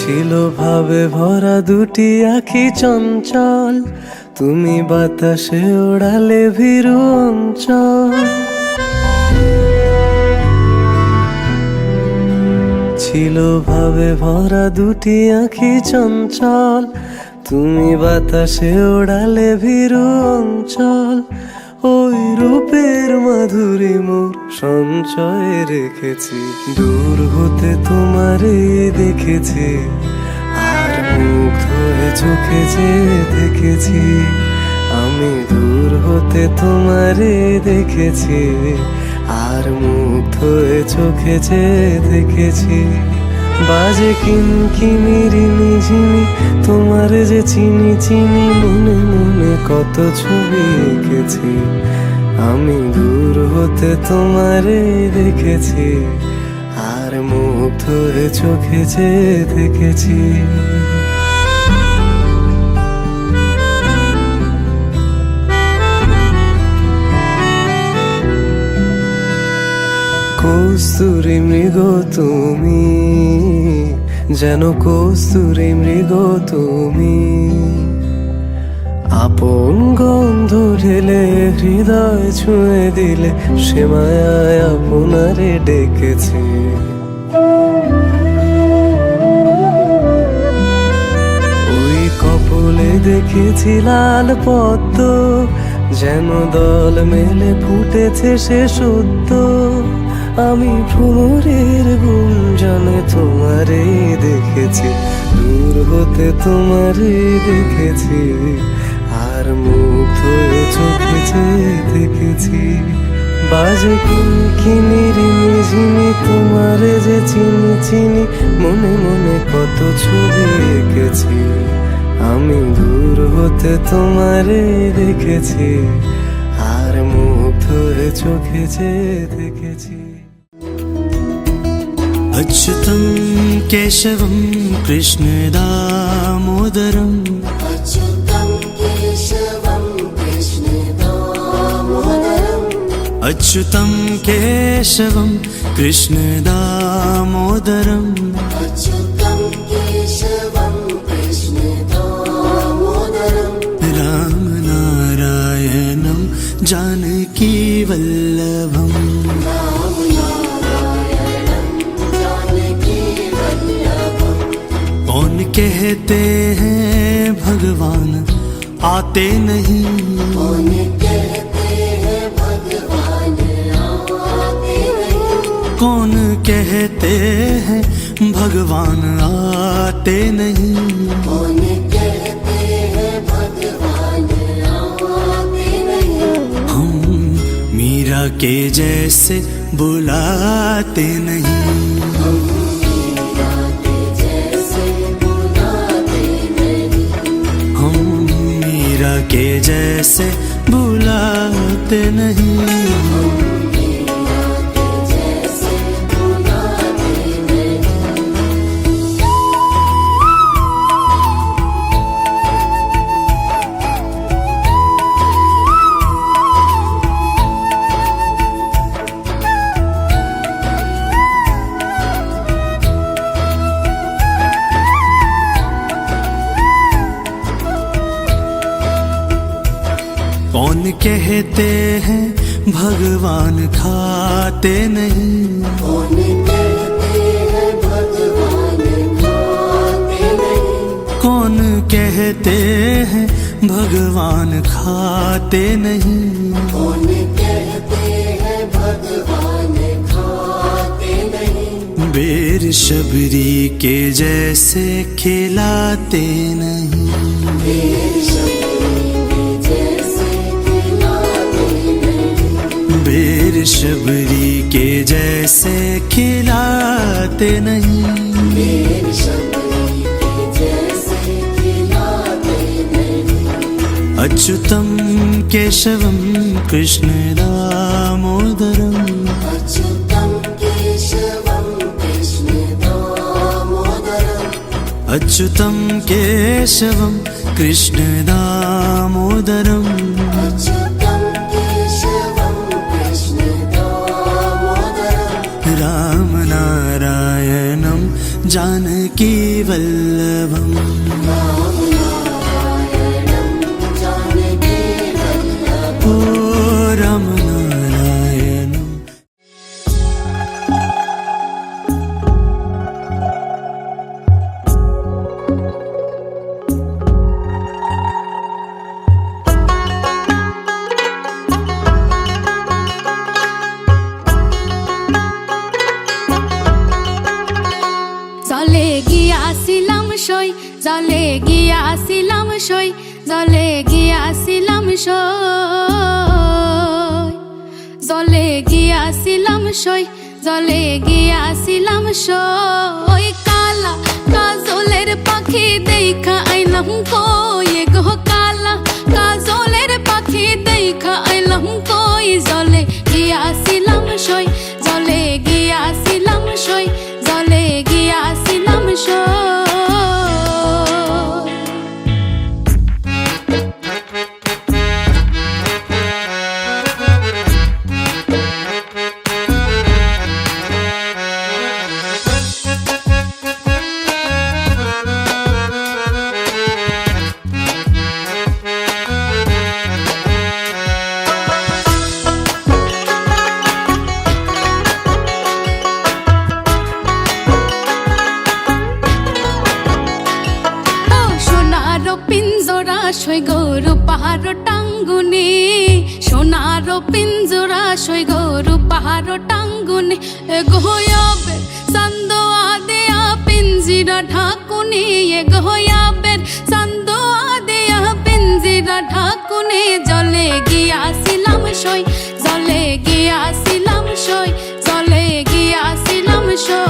ছিল ভাবে ভরা দুটি আখি চঞ্চল, তুমি বাতাসে ওড়ালে ভীরু অঞ্চল। ছিল ভাবে ভরা দুটি আখি চঞ্চল, তুমি বাতাসে ওড়ালে ভীরু অঞ্চল। ওই রূপের মাধুরী মোর সঞ্চয়ে রেখেছি, দূর হতে তোমারে দেখেছি, আর মুগ্ধ হয়ে চোখে যে দেখেছি। আমি দূর হতে তোমারে দেখেছি, আর মুগ্ধ হয়ে চোখে যে দেখেছি। বাজে কিনকিনি রিনি ঝিনি, তোমার যে চিনি চিনি, মনে মনে কত ছবি এঁকেছি। আমি দূর হতে তোমারে দেখেছি, আর মুগ্ধ হয়ে চোখে যে দেখেছি। কস্তুরী মৃগ তুমি, যেন কস্তুরী মৃগ তুমি। আপন গন্ধ ঢেলে হৃদয় ছুঁয়ে দিলে, সে মায়ায় আপনারে ডেকেছে। ওই কপলে দেখেছি লাল পদ্ম, যেন দল মেলে ফুটেছে সে সদ্য। আমি ভ্রমরের গুঞ্জনে তোমারে দেখেছি, দূর হতে তোমারে দেখেছি, আর মুগ্ধ হয়ে চোখে যে দেখেছি। বাজে কিনকিনি রিনি ঝিনি, তোমারে যে চিনি চিনি, মনে মনে কত ছবি এঁকেছি। আমি দূর হতে তোমারে দেখেছি, আর মুগ্ধ হয়ে চোখে যে দেখেছি। अच्युतं केशवं कृष्ण दामोदरम्, अच्युतं केशवं कृष्ण दामोदरम्, अच्युतं केशवं कृष्ण दामोदरम्, अच्युतं केशवं कृष्ण दामोदरम्, रामनारायणं जानकी वल्लभम्। कौन कहते हैं भगवान आते नहीं, कौन कहते हैं भगवान आते नहीं, कौन कहते हैं भगवान आते नहीं। कौन कहते हैं भगवान आते नहीं। हम मीरा के जैसे बुलाते नहीं, हम मीरा के जैसे बुलाते नहीं। कौन कहते हैं भगवान खाते नहीं, कौन कहते हैं भगवान खाते नहीं, कौन कहते हैं भगवान खाते नहीं। कौन कहते हैं भगवान खाते नहीं। बेर शबरी के जैसे खिलाते नहीं, बेर शबरी के जैसे खिलाते नहीं, बेर शबरी के जैसे खिलाते नहीं। बेर शबरी के जैसे खिलाते नहीं। अच्युतं केशवं कृष्ण दामोदरम्, अच्युतं केशवं कृष्ण दामोदरम्, अच्युतं केशवं कृष्ण दामोदरम्, अच्युतं केशवं कृष्ण दामोदरम्, रामनारायणं जानकी वल्लभम जानकी वल्लभम् ओ राम नारायणम् জলে গিয়াছিলাম সই, জলে গিয়াছিলাম সই, জলে গিয়াছিলাম সই, জলে গিয়াছিলাম সই, জলে গিয়াছিলাম সই। কালা কাজলের পাখি দেখা আইলাম কই গো, কালা কাজলের পাখি দেখা আইলাম কই। জলে গিয়াছিলাম সই, জলে গিয়াছিলাম সই, জলে গিয়াছিলাম সই। পিঞ্জরা সই গরু পাহাড় টাঙ্গুনি, সোনার পিঞ্জরা সই গরু পাহাড় টাঙ্গুনি। গোয়াবের চান্দোয়া দেয়া পিঞ্জিরা ঢাকুনি, গোয়াবের চান্দোয়া দেয়া পিঞ্জিরা ঢাকুনি। জলে গিয়াছিলাম সই, জলে গিয়াছিলাম সই, জলে গিয়াছিলাম সই।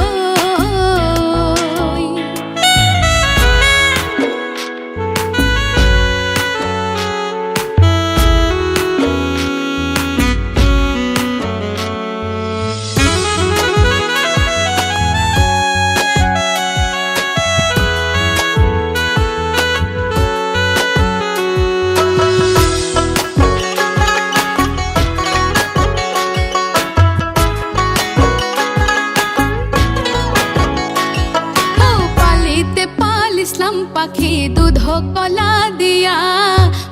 পালিসলাম পাখি দুধ কলা দিয়া,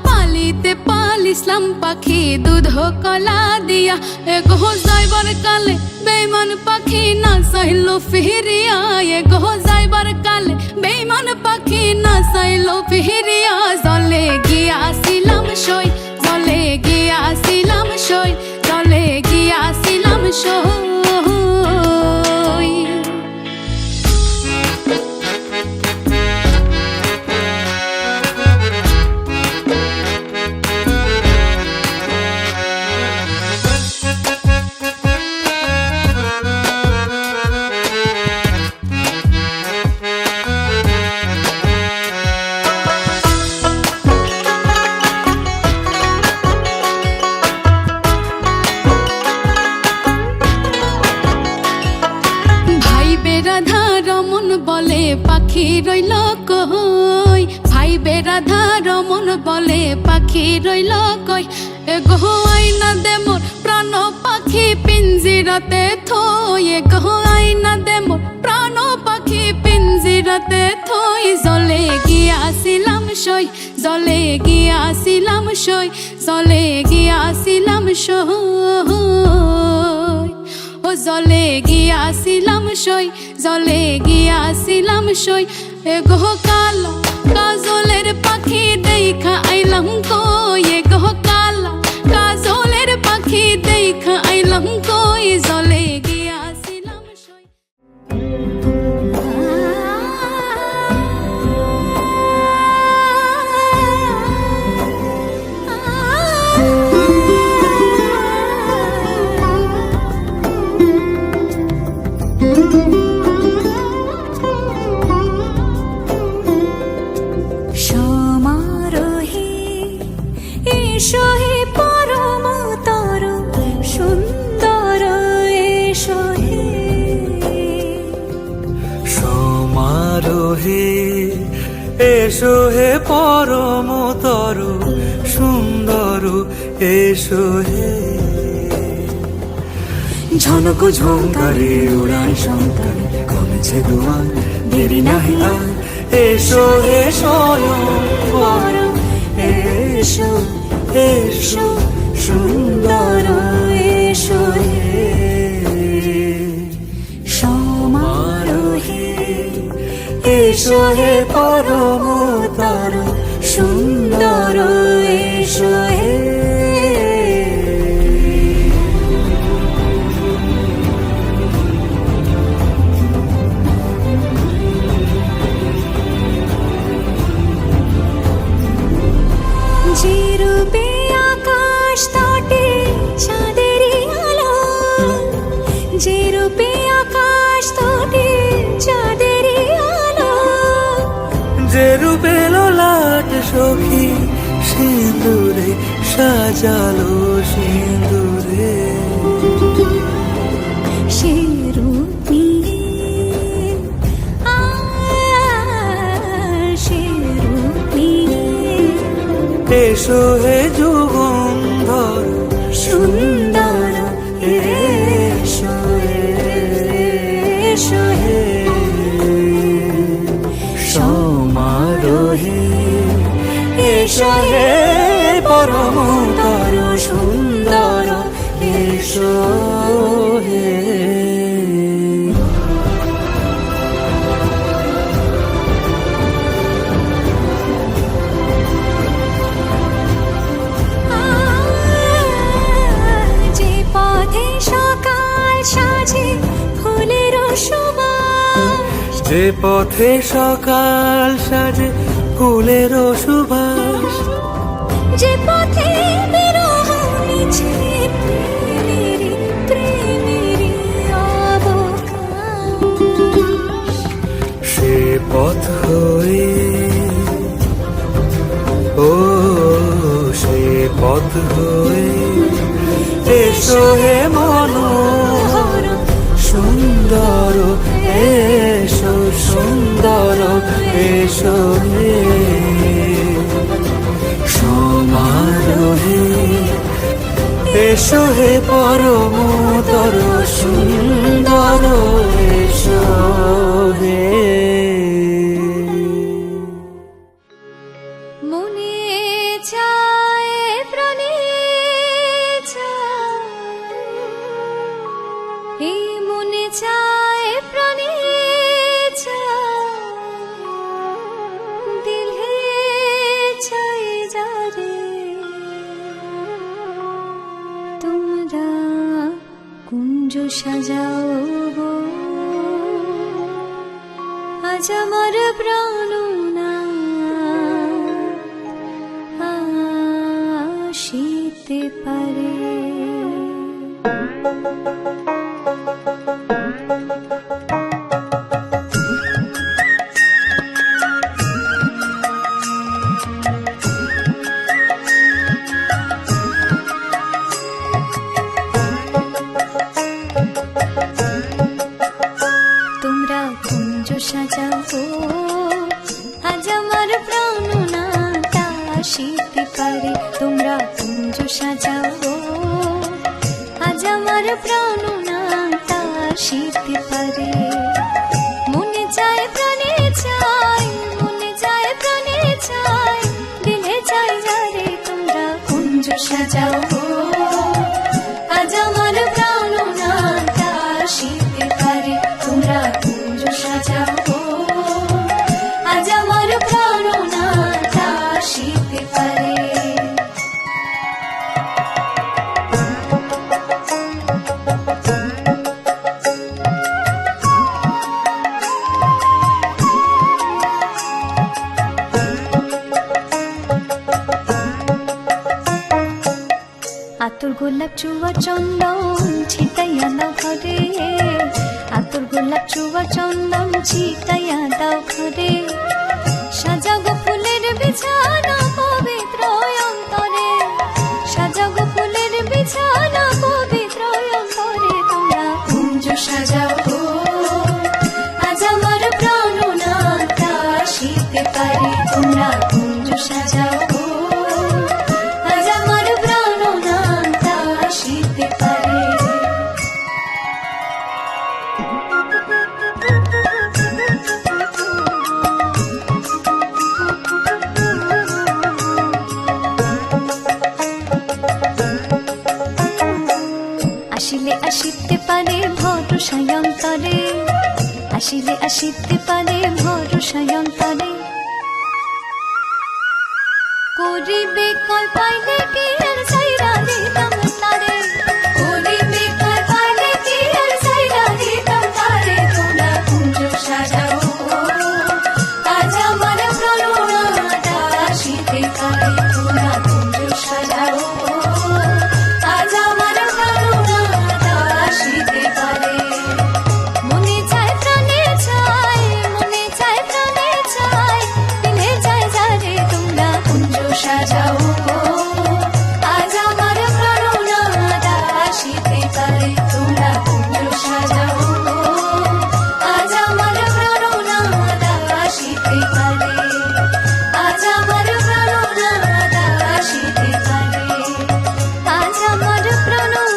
পালিতে পালিসলাম পাখি দুধ কলা দিয়া। এগো যাইবার কালে বেইমান পাখি না চাইলো ফিরিয়া, এগো যাইবার কালে বেইমান পাখি না চাইলো ফিরিয়া। জলে গিয়াছিলাম সই, জলে গিয়াছিলাম সই, জলে গিয়াছিলাম সই। রাধা রমন বলে পাখি রইল কই, ভাইবে রাধা রমন বলে পাখি রইল কই। এগো আইনা দে মোর প্রাণ পাখি পিঞ্জিরাতে থই, এগো আইনা দে মোর প্রাণ পাখি পিঞ্জিরাতে থই। জলে গিয়াছিলাম সই, জলে গিয়াছিলাম সই, জলে গিয়াছিলাম সই। ও জলে গিয়াছিলাম সই, জলে গিয়াছিলাম সই। এগো কালা কাজলের পাখি দেখা আইলাম কই, এগো কালা কাজলের পাখি দেখা আইলাম কই। জলে গিয়াছিলাম সই। এসো হে পরম তরুণ সুন্দর, এসো হে সমারোহে এসো হে পরম তরু সুন্দর, এসো হে ঝনক ঝঙ্কারে উড়ায় শঙ্কারে কমেছে দুয়ার দেরি নাহি আর, এসো হে স্বয়ং পরম এসো এসো সুন্দর এসো হে সমারোহে এসো হে পরমতর সুন্দর এসো হে যে রূপে আকাশ তটে চাঁদেরই আলো, যে রূপে আকাশ তটে চাঁদেরই আলো, যে রূপে ললাট সখী সিঁদুরে সাজালো সিঁদুরে, সে রূপ নিয়ে সে রূপ নিয়ে এসো হে যুগন্ধর সুন্দর এসো এসো হে সমারোহে এসো হে পরমতর সুন্দর এসো হে। যে পথে সকাল সাজে ফুলের সুবাস, যে পথে সকাল সাজে ফুলের সুবাস, যে পথে বিরহ মিছে প্রেমেরই প্রেমেরই অবকাশ, সে পথ হয়ে ও সে পথ হয়ে এসো হে মনোহর সুন্দর এসো সুন্দর এসো হে সমারোহে এসো হে পরমতর সুন্দর এসো হে। মনে চায় প্রাণে চায়, এই মনে চায় প্রাণে চায়, দিলে চাই যারে তোমরা কুঞ্জ সাজাও গো, আজ আমার প্রাণনাথ আসিতে পারে। তোমরা কুঞ্জ সাজাও গো, আজ আমার প্রাণনাথ আসিতে পারে। তোমরা কুঞ্জ সাজাও গো, আজ আমার প্রাণনাথ আসিতে পারে। মনে চায় প্রাণে চায়, মনে চায় প্রাণে চায়, দিলে চাই যারে তোমরা কুঞ্জ সাজাও গো, আজ আমার প্রাণনাথ আসিতে পারে। তোমরা কুঞ্জ সাজাও গো, আজ আমার প্রাণনাথ আসিতে পারে। আতর গোলাপ চুয়া চন্দন ছিটাইয়া দাও ঘরে, আতর গোলাপ চুয়া চন্দন ছিটাইয়া দাও ঘরে। সাজাগো ফুলের বিছানা পবিত্র অন্তরে, সাজাগো ফুলের বিছানা পবিত্র অন্তরে। তোমরা কুঞ্জ সাজাও গো, আজ আমার প্রাণনাথ আসিতে পারে। তোমরা কুঞ্জ সাজাও গো, আজ আমার প্রাণনাথ আসিতে পারে। আসিতে পারে ভরসায় অন্তরে করিবে কয় পাইলে কি আর সাইরা দিতাম তারে করিবে কয় পাইলে কি আর সাইরা দিতাম তারে তোমরা কুঞ্জ সাজাও আজ আমার প্রণামটা আসিতে পারে তোমরা কুঞ্জ সাজাও আজ আমার প্রণামটা আসিতে পারে মনে চায় প্রাণে চায় মনে চায় প্রাণে চায় দিলে যায় যারে তোমরা কুঞ্জ সাজাও আজ আমার প্রণামটা আসিতে পারে তোমরা কুঞ্জ সাজাও আজ আমার প্রণামটা আসিতে পারে আজ আমার প্রণামটা আসিতে পারে আজ আমার প্রণাম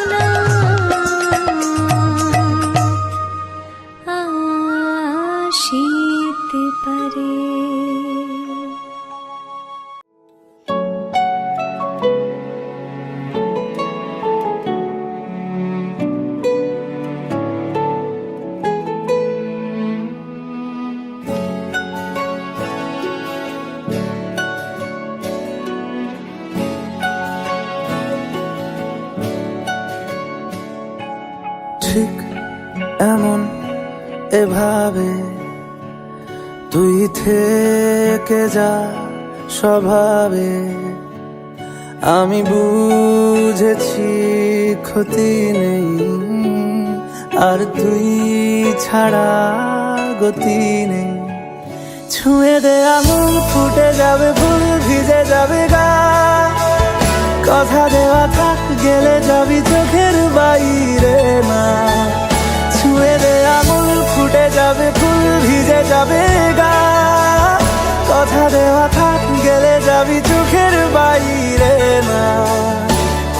আসিতে পারে ঠিক এমন এভাবে তুই থেকে যা স্বভাবে আমি বুঝেছি ক্ষতি নেই আর তুই ছাড়া গতি নেই ছুঁয়ে দে আঙুল ফুটে যাবে ফুল ভিজে যাবে গা কথা দেওয়া থাক গেলে যাবি চোখের বাইরে না ছুঁয়ে দে আঙুল ফুটে যাবে ফুল ভিজে যাবে গা কথা দেওয়া থাক গেলে যাবি চোখের বাইরে না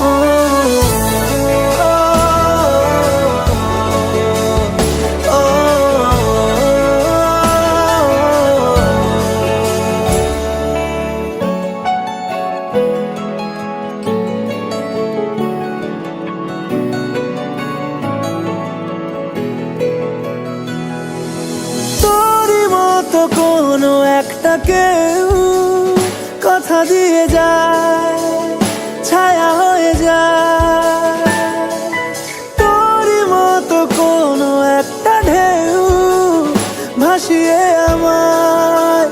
ও, ও, ও, ও, তোরই মতো কোনো একটা কেউ কথা দিয়ে যায় ছায়া হয়ে যায় তোরই মতো কোনো একটা ঢেউ ভাসিয়ে আমায়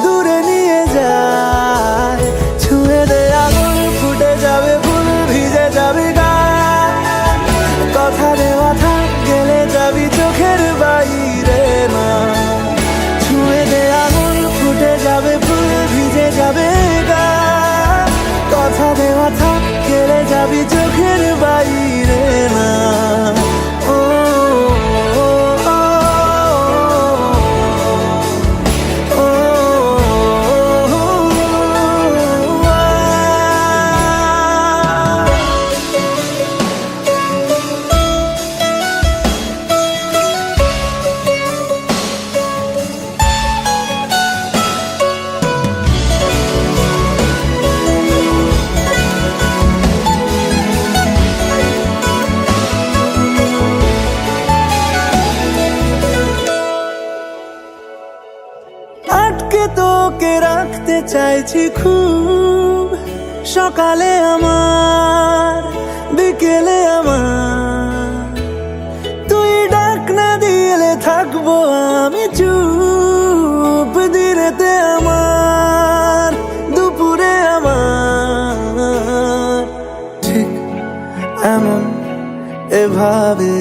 দূরে নিয়ে যায় ছুঁয়ে দে আঙুল ফুটে যাবে ফুল ভিজে যাবে গা কথা দেওয়া থাক গেলে যাবি চোখের বাইরে না ছুঁয়ে দে আঙুল ফুটে যাবে ফুল ভিজে যাবে গা কথা দেওয়া থাক গেলে যাবি চোখের বাইরে না ও, ও, ও, ও, ও, আটকে তোকে রাখতে চাইছি খুব সকালে আমার বিকেলে আমার তুই ডাক না দিলে থাকবো আমি চুপ দিনেতে আমার দুপুরে আমার ঠিক এমন এভাবে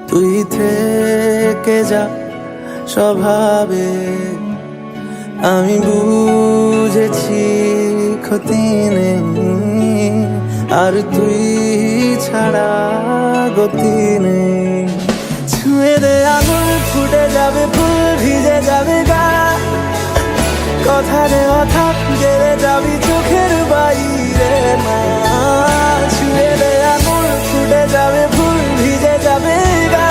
তুই থেকে যা স্বভাবে আমি বুঝেছি ক্ষতি নেই আর তুই ছাড়া গতি নেই ছুঁয়ে দে আঙুল ফুটে যাবে ফুল ভিজে যাবে গা কথা দেওয়া থাক গেলে যাবি চোখের বাইরে না ছুঁয়ে দে আঙুল ফুটে যাবে ফুল ভিজে যাবে গা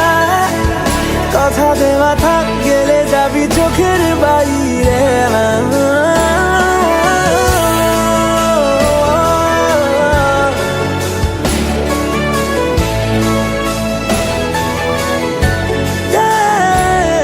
কথা দেওয়া থাক গেলে যাবি চোখের বাইরে না yeah.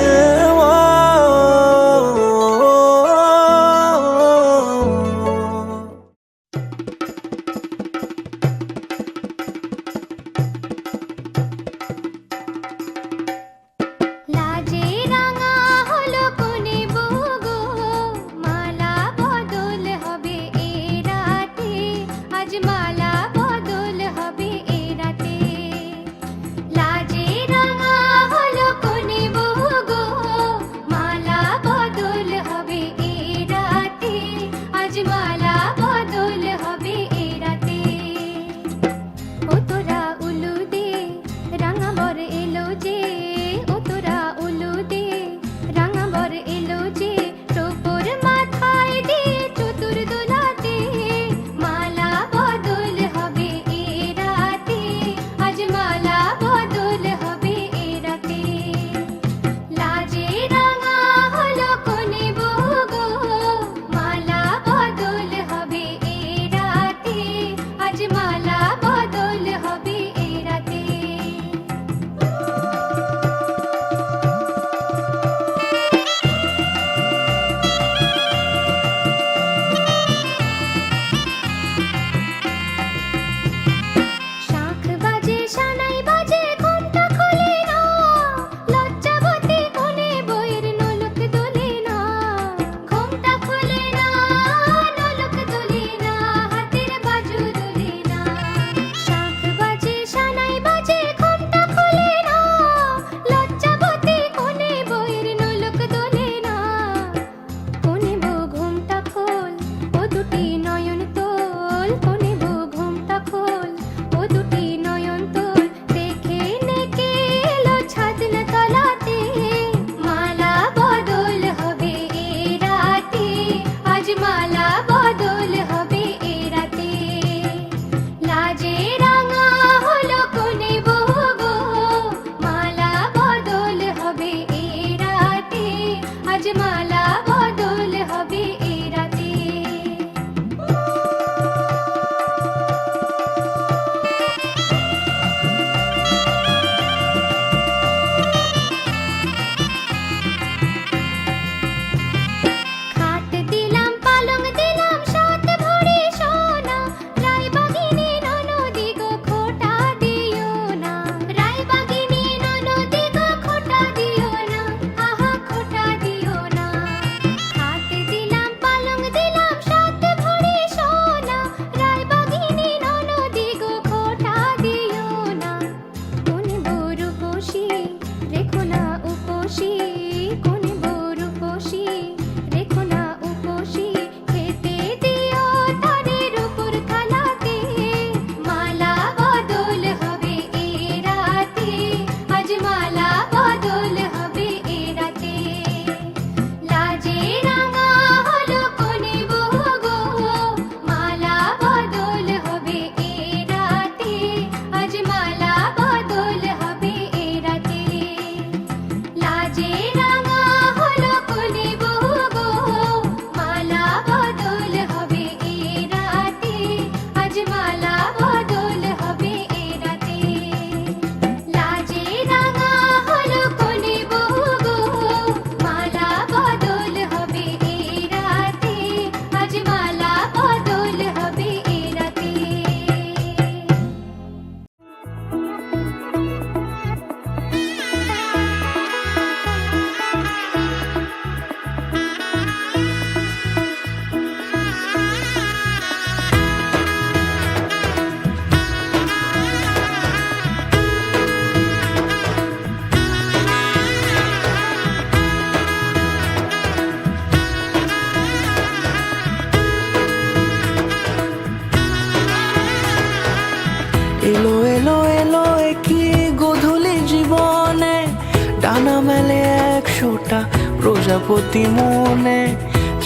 প্রজাপতি মনে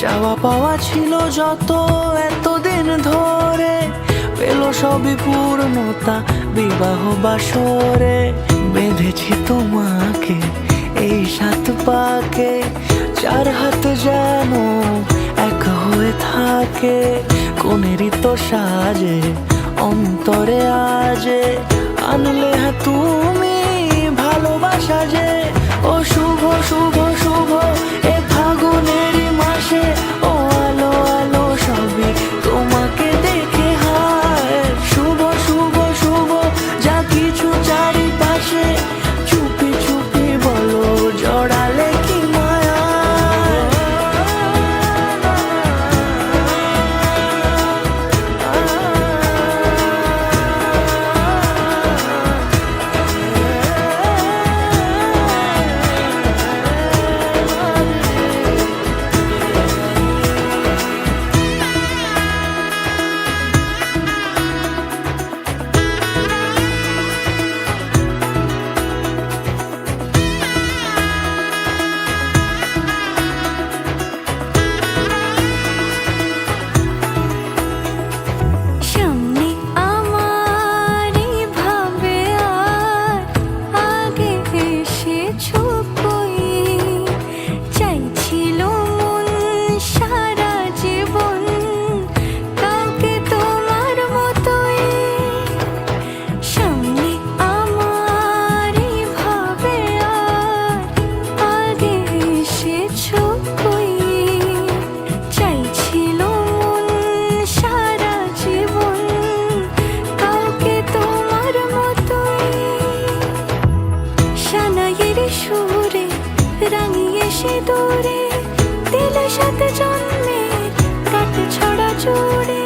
চাওয়া পাওয়া ছিল যত এতদিন ধরে, পেল সবই পূর্ণতা বিবাহ বাসরে। বেঁধেছি তোমাকে এই 7 পাকে, 4 হাত যেন এক হয়ে থাকে। কোনেরই তো সাজে অন্তরে আজে আনলে তুমি ভালোবাসা যে। ও শুভ শুভ শুভ এ ফাগুনেরই মাসে, ও আলো আলো সবই তোমাকে দেখে হায়। শুভ শুভ শুভ যা কিছু চারিপাশে, চুপি চুপি বলো জড়ালে কি মায়া। সামনে আমার এভাবে আর আগে এসেছো কই, চাইছিল মন সারা জীবন কাউকে তোমার মতোই। সামনে আমার এভাবে আর আগে এসেছো কই, চাইছিল মন সারা জীবন কাউকে তোমার মতোই। সানাইয়ের সুরে রাঙিয়ে সে দূরে দিলে 7 জন্মের কাট ছড়া জোড়ে।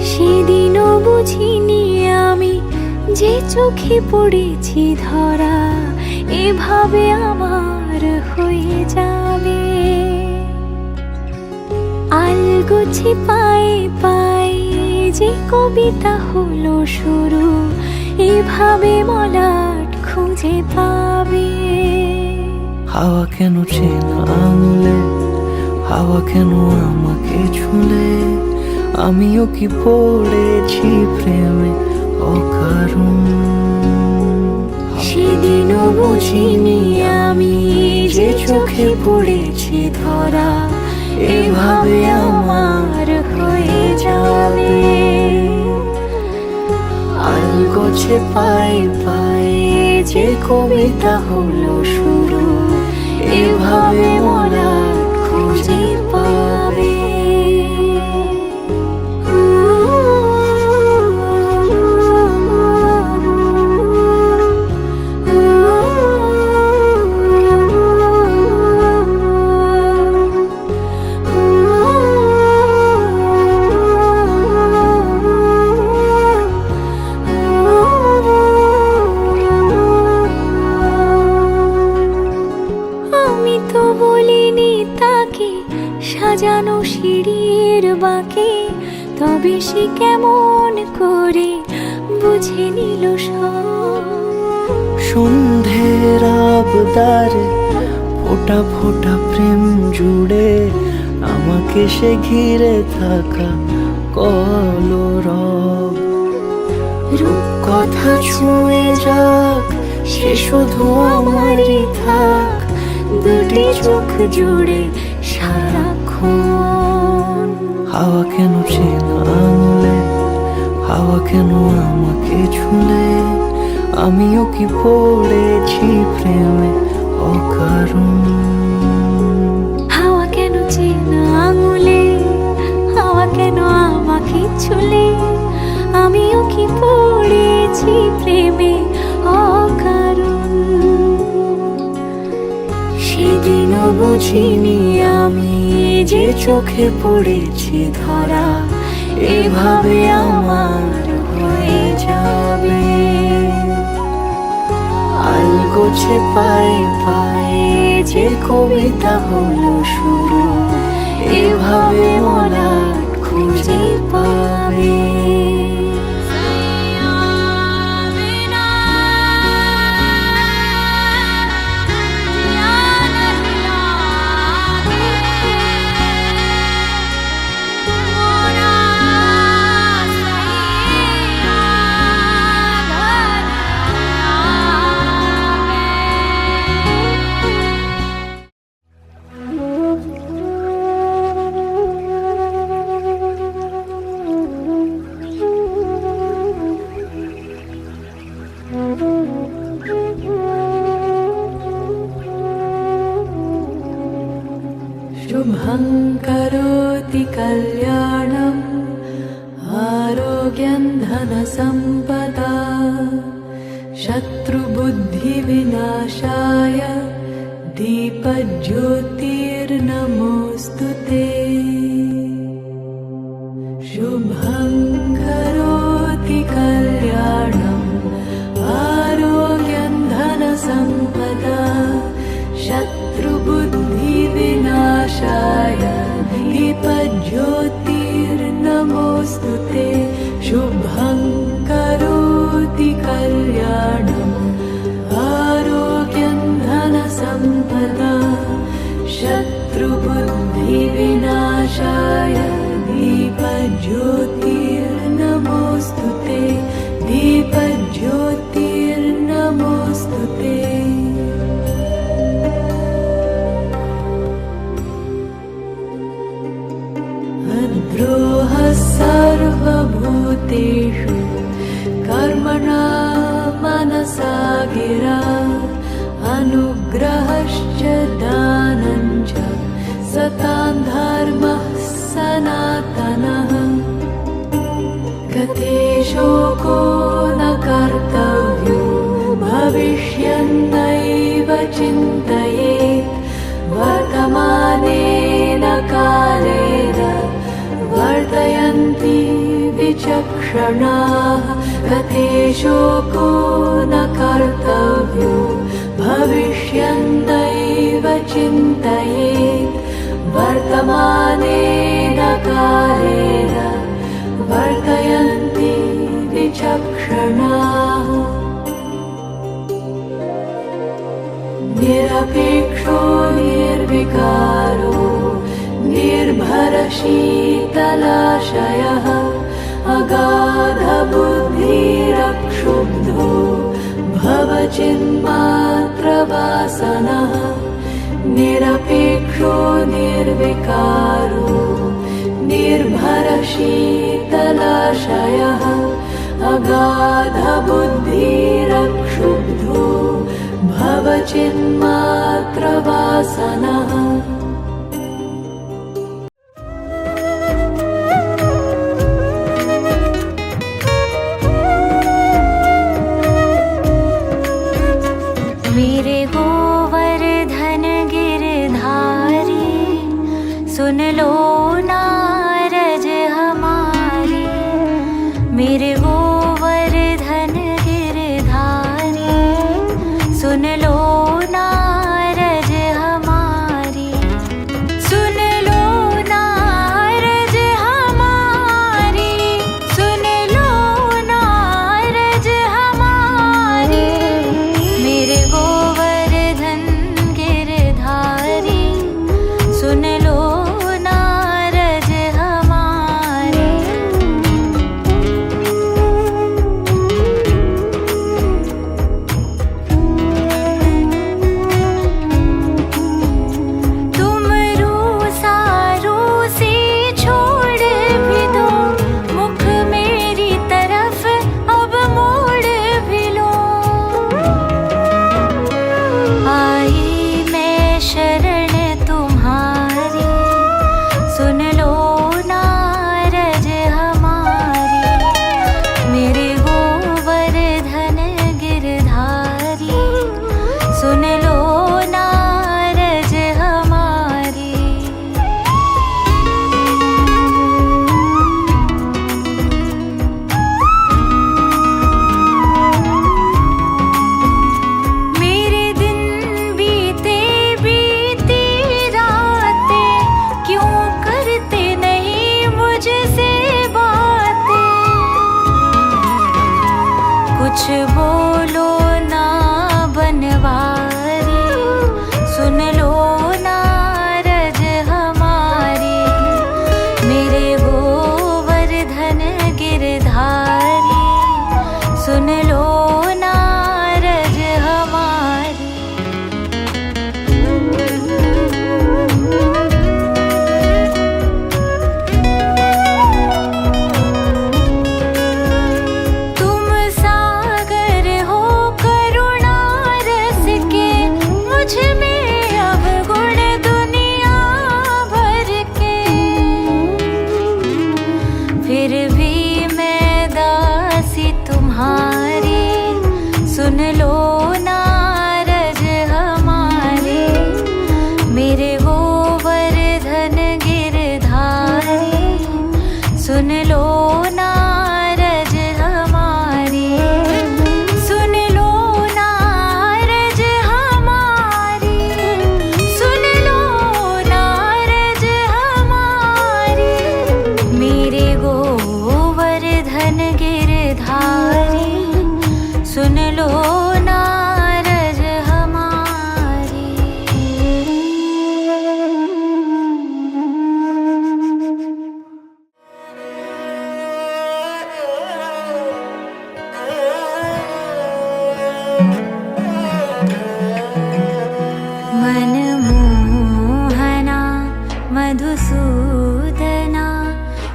সেদিনও বুঝিনি আমি যে চোখে পড়েছি ধরা, এভাবে আমার হয়ে যাবে। আলগোছে পায়ে পায়ে যে কবিতা হলো শুরু, এভাবে মলাট খুঁজে পাবে। হাওয়া কেন চেনা আঙুলে, হাওয়া কেন আমাকে ছুলে, আমিও কি পড়েছি প্রেমে অকারণ। সেদিনও বুঝিনি আমি যে চোখে পড়েছি ধরা, এভাবে আমার হয়ে যাবে। আলগোছে পায়ে পায়ে যে কবিতা হলো শুরু, এভাবে মলাট খুঁজে পাবে। আমি তো বলিনি তাকে সাজানো সিঁড়ির বাঁকে, তবে সে কেমন করে বুঝে নিল সব। সন্ধ্যের আবদারে ফোটা ফোটা প্রেম জুড়ে, আমাকে সে ঘিরে থাকা কলরব। রূপকথা ছুঁয়ে যাক সে শুধু আমারই থাক, দুটি চোখ জুড়ে সারাক্ষণ। হাওয়া কেন চেনা আঙুলে, হাওয়া কেন আমাকে ছুলে, আমিও কি পড়েছি প্রেমে অকারণ। হাওয়া কেন চেনা আঙুলে, হাওয়া কেন আমাকে ছুলে, আমিও কি পড়েছি প্রেমে অকারণ। সেদিনও বুঝিনি আমি যে চোখে পড়েছি ধরা, এভাবে আমার হয়ে যাবে। আলগোছে পায়ে পায়ে যে কবিতা হলো শুরু, এভাবে মলাট খুঁজে পাবে। शुभं करोति कल्याणम् आरोग्यं धनसम्पदा शत्रुबुद्धिविनाशाय दीपज्योतिर्नमोऽस्तु ते। शुभं करोति कल्याणम् आरोग्यं धनसम्पदा शत्रुबुद्धिविनाशाय दीपज्योतिर्नमोऽस्तु ते। शुभं करोति कल्याणम् आरोग्यं धनसम्पदा शत्रुबुद्धिविनाशाय दीपज्योतिर्नमोऽस्तु ते। दीपज्योतिर्नमोऽस्तु ते। द्रोहः सर्वभूतेषु कर्मणा मनसा गिरा अनुग्रहश्च दानं च सतां धर्मः सनातनः। गते शोको न कर्तव्यो भविष्यन्नैव चिन्तयेत् वर्तमानेन कालेन वर्तयन्ति विचक्षणाः। गते शोको न कर्तव्यो भविष्यन्नैव चिन्तयेत् वर्तमानेन कालेन वर्तयन्ति विचक्षणाः। निरपेक्षो निर्विकारो निर्भरशीतलाशयः अगाधबुद्धिरक्षुब्धो भवचिन्मात्रवासनः। निरपेक्षो निर्विकारो निर्भरशीतलाशयः अगाधबुद्धिरक्षुब्धो भवचिन्मात्रवासनः। मेरे गोवर्धन गिरधारी सुन लो नारज हमारी। मेरे गोवर्धन गिरधारी सुन लो नारज हमारी। मुझसे बातें, कुछ बोलो ना बनवारी, सुन लो ना रज हमारी। मेरे गोवर्धन गिरधारी, सुन लो ना रज हमारी। तुम सागर हो करुणा रस के, मुझ में अवगुण दुनिया भर के। फिर भी मैं दासी तुम्हारी, सुन लो ना रज हमारी। मेरे गोवर्धन गिरधारी, सुन लो ना रज हमारी। सुन लो ना रज हमारी, सुन लो ना रज हमारी। मेरे गोवर्धन गिरधारी, सुन लो ना रज हमारी। मनमोहना मधुसूदना,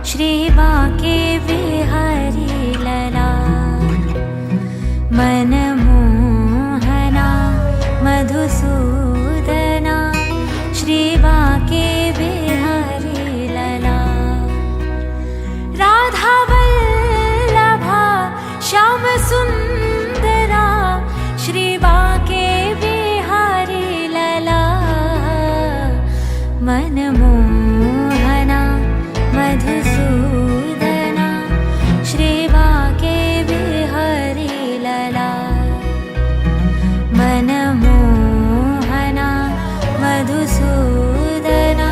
श्री बाके बिहारी लला। मनमोहना मधुसूदना, श्री बाके बिहारी लला। राधा वल्लभा श्याम सुंदरा, श्री बाके बिहारी लला। मनमोहना मधुसूदना, श्री बाके बिहारी लला। मनमोहना मधुसूदना,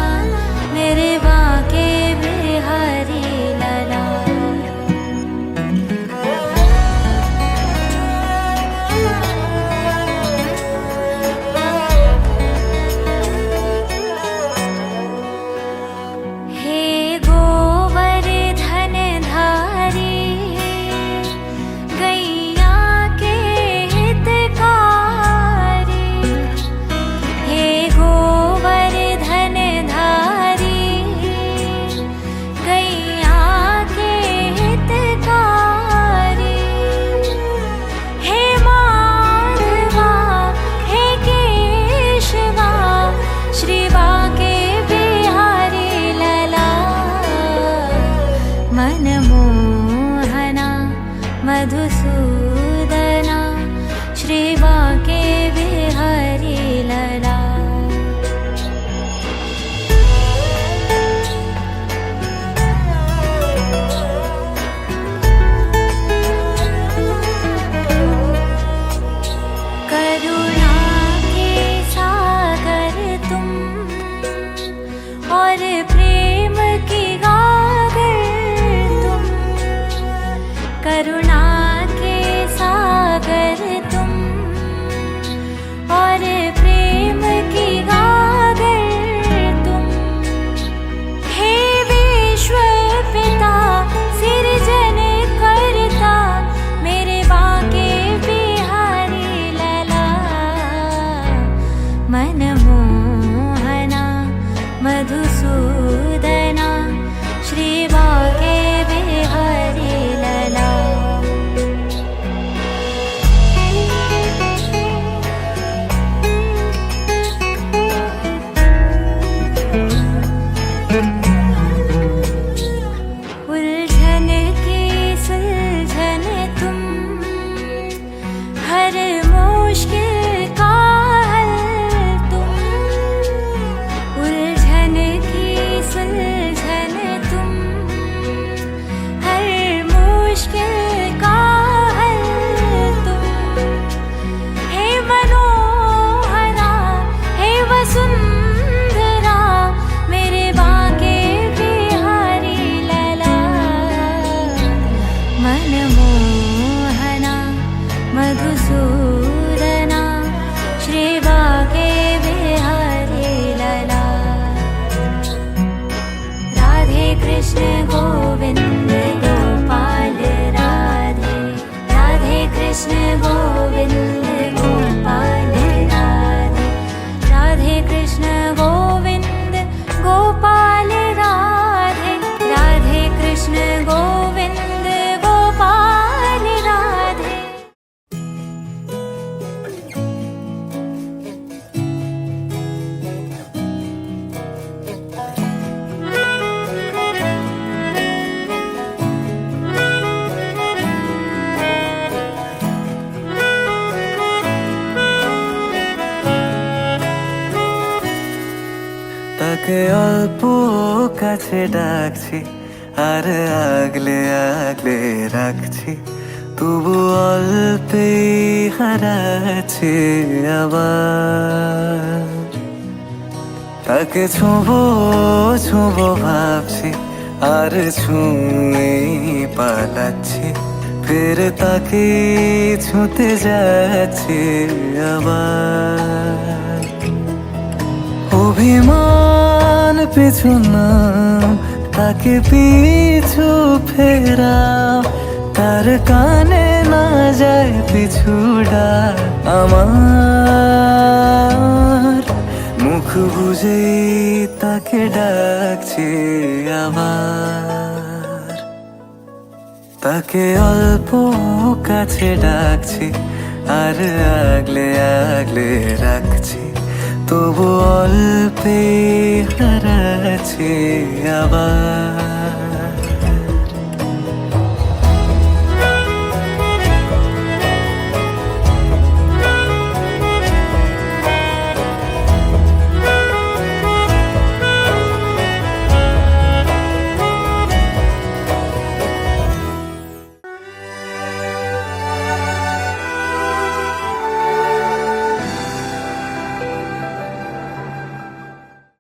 मेरे बाके बिहारी लला। हे गोवर्धन धारी, गैया के हितकारी। हे गोवर्धन धारी, गैया के हितकारी। हे माधवा हे केशवा, श्री बाके बिहारी लला। मनमोहना मधुसूदना, श्री बाके बिहारी लला। करुणा के सागर तुम, और प्रेम की गागर तुम। करुणा के सागर तुम, তাকে অল্প কাছে ডাকছি আর আগলে আগলে রাখছি, তবু অল্পে হারাচ্ছে আবার। তাকে ছোঁবো ছোঁবো ভাবছি আর ছুঁয়ে পালাচ্ছি, ফের তাকে ছুঁতে যাচ্ছে আবার। অভিমান পিছু না, তাকে পিছু ফেরাও, তার কানে না যায় পিছুডা আমার। মুখ বুঝে তাকে ডাকছে আবার। তাকে অল্প কাছে ডাকছি আর আগলে আগলে রাখছি, তবু অল্পে হারাচ্ছি আবার।